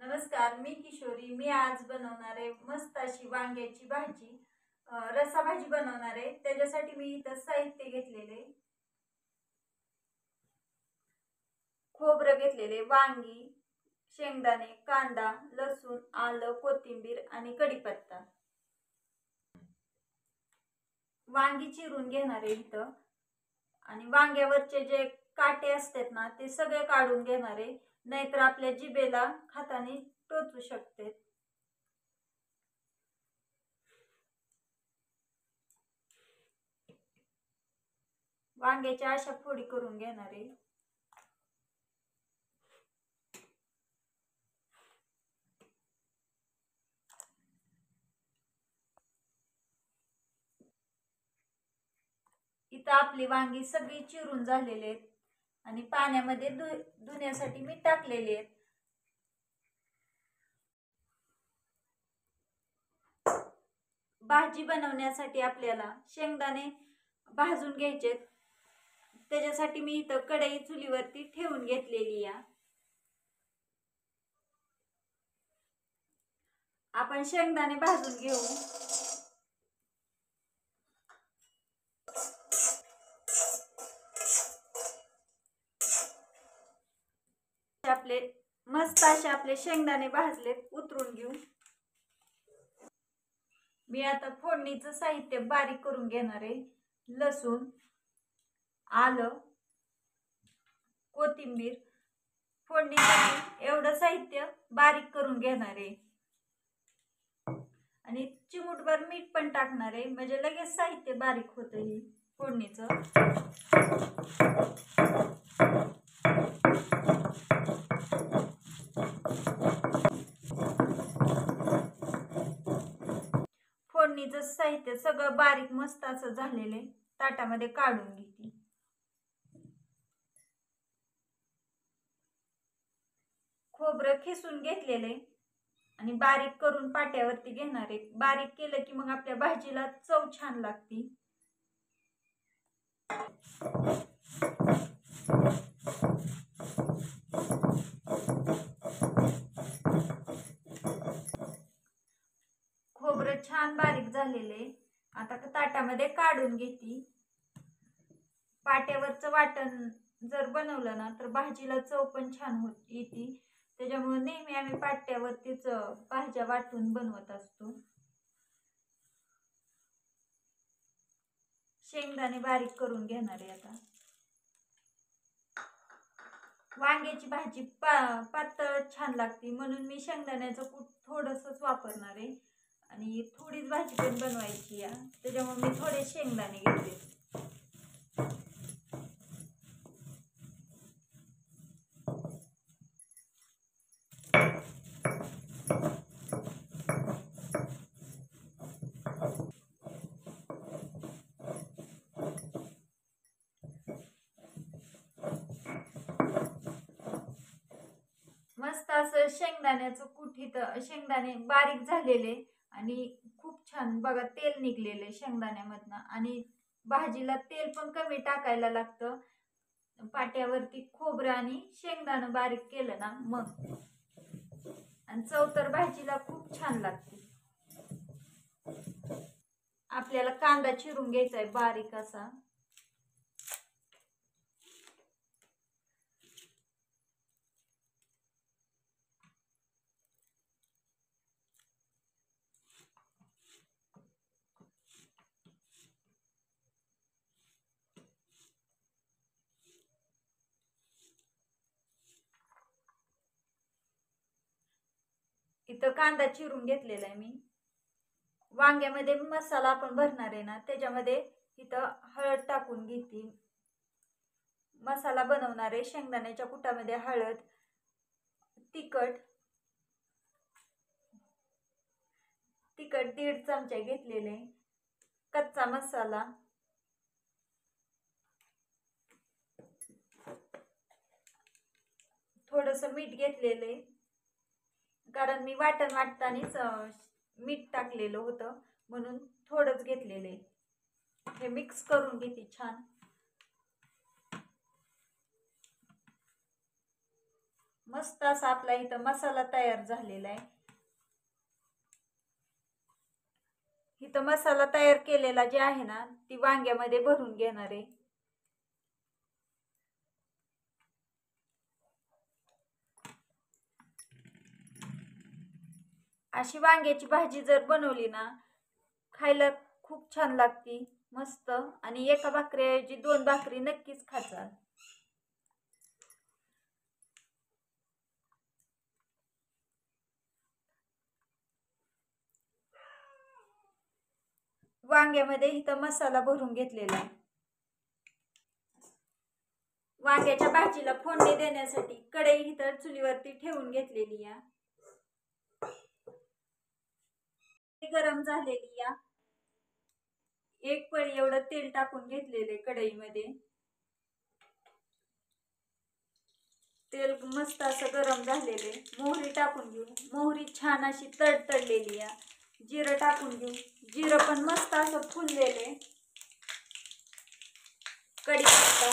नमस्कार, मी किशोरी. मी आज बनवणार आहे मस्त अशी वांग्याची भाजी, रस्सा भाजी बनवणार आहे. त्याच्यासाठी मी इथं साहित्य घेतलेले: खोबरं घेतलेले, वांगी, शेंगदाणे, कांदा, लसूण, आलं, कोथिंबीर आणि कढीपत्ता. वांगी चिरून घेणार आहे इथं आणि वांग्यावरचे जे काटे असतात ना ते सगळे काढून घेणार आहे, नाहीतर आपल्या जिभेला खाताना टोचू शकते. वांग्याच्या अशा फोडी करून घेणार आहे. इथं आपली वांगी सगळी चिरून झालेली आहेत आणि पाण्यामध्ये धुण्यासाठी मी टाकलेली आहेत. भाजी बनवण्यासाठी आपल्याला शेंगदाणे भाजून घ्यायचे. त्याच्यासाठी मी इथं कढई चुलीवरती ठेवून घेतलेली आहे. आपण शेंगदाणे भाजून घेऊ. आपले मस्त असे आपले शेंगदाणे भाजलेत, उतरून घेऊ. मी आता फोडणीचं साहित्य बारीक करून घेणार आहे. लसूण, आलं, कोथिंबीर, फोडणीसाठी एवढं साहित्य बारीक करून घेणार आहे आणि चिमूटभर मीठ पण टाकणार आहे, म्हणजे लगेच साहित्य बारीक होतं हे फोडणीचं. फोडणीचं साहित्य सगळं बारीक मस्त असं झालेले ताटामध्ये काढून घेते. खोबरं खिसून घेतलेले आणि बारीक करून पाट्यावरती घेणार आहे. बारीक केलं की मग आपल्या भाजीला चव छान लागते. खोबरं छान बारीक झालेले आता ताटामध्ये काढून घेते. पाट्यावरचं वाटण जर बनवलं ना तर भाजीला चव पण छान येते. त्याच्यामुळे नेहमी आम्ही पाट्यावरतीच भाज्या वाटून बनवत असतो. शेंगदाणे बारीक करून घेणार आहे. आता वांग्याची भाजी पातळ छान लागते म्हणून मी शेंगदाण्याचं कूट थोडंसंच वापरणार आहे आणि थोडीच भाजी पण बनवायची आहे, त्याच्यामुळे मी थोडे शेंगदाणे घेतले. मस्त असं शेंगदाण्याचं कूट इथं शेंगदाणे बारीक झालेले आणि खूप छान बघा तेल निघलेले शेंगदाण्यामधनं आणि भाजीला तेल पण कमी टाकायला लागतं. पाट्यावरती खोबरं आणि शेंगदाणं बारीक केलं ना मग, आणि चव तर भाजीला खूप छान लागते. आपल्याला कांदा चिरून घ्यायचा आहे बारीक असा. इथं कांदा चिरून घेतलेला आहे मी. वांग्यामध्ये मसाला आपण भरणार आहे ना त्याच्यामध्ये इथं हळद टाकून घेते. मसाला बनवणार आहे. शेंगदाण्याच्या कुटामध्ये हळद, तिखट 1.5 चमचा घेतलेले, कच्चा मसाला, थोडस मीठ घेतलेले, कारण मी वाटण वाटतानाच मीठ टाकलेलं होतं म्हणून थोडंच घेतलेले. हे मिक्स करून घेते छान. मस्त असा आपला इथं मसाला तयार झालेला आहे. इथं मसाला तयार केलेला जे आहे ना ती वांग्यामध्ये भरून घेणार आहे. अशी वांग्याची भाजी जर बनवली ना खायला खूप छान लागती, मस्त. आणि एका भाकरीऐवजी 2 भाकरी नक्कीच खाचाल. वांग्यामध्ये इथं मसाला भरून घेतलेला आहे. वांग्याच्या भाजीला फोडणी देण्यासाठी कढई इथं चुलीवरती ठेवून घेतलेली या. गरम झालेली या. 1 पळी एवढं तेल टाकून घेतलेले कढईमध्ये. तेल मस्त असं गरम झालेले. मोहरी टाकून घेऊ. मोहरी छान अशी तडतडलेली या. जिरं टाकून घेऊ. जिरं पण मस्त असं फुललेले. कढीपत्ता,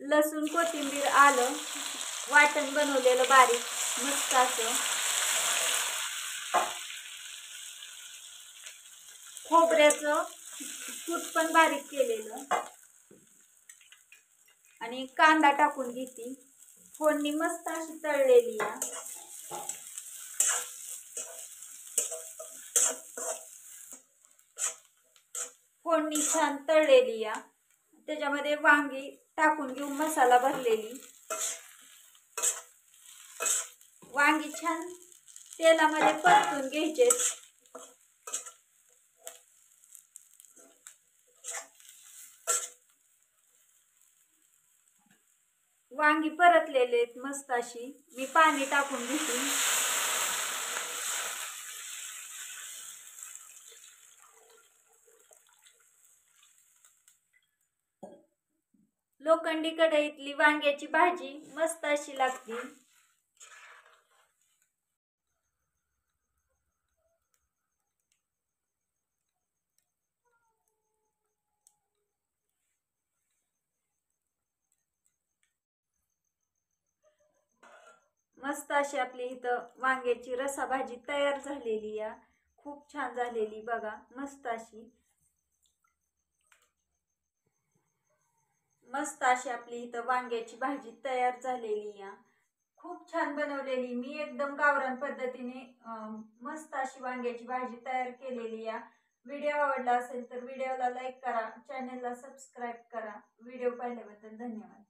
लसूण, कोथिंबीर, आलं वाटण बनवलेलं बारीक मस्त असं. खोबऱ्याचं कूट पण बारीक केलेलं. आणि कांदा टाकून घेते. फोडणी मस्त अशी तळलेली या. फोडणी छान तळलेली या. त्याच्यामध्ये वांगी टाकून घेऊ. मसाला भरलेली वांगी छान तेलामध्ये परतून घ्यायचे. वांगी परतलेले आहेत मस्त अशी. मी पाणी टाकून घेते. लोखंडी कढईतली वांग्याची भाजी मस्त अशी लागते. मस्त अशी आपली इथं वांग्याची रसा भाजी तयार झालेली या. खूप छान झालेली बघा, मस्त अशी. मस्त अशी आपली इथं वांग्याची भाजी तयार झालेली या. खूप छान बनवलेली. मी एकदम गावरान पद्धतीने मस्त अशी वांग्याची भाजी तयार केलेली या. व्हिडिओ आवडला असेल तर व्हिडिओला लाईक करा, चॅनलला सबस्क्राईब करा. व्हिडिओ पाहिल्याबद्दल धन्यवाद.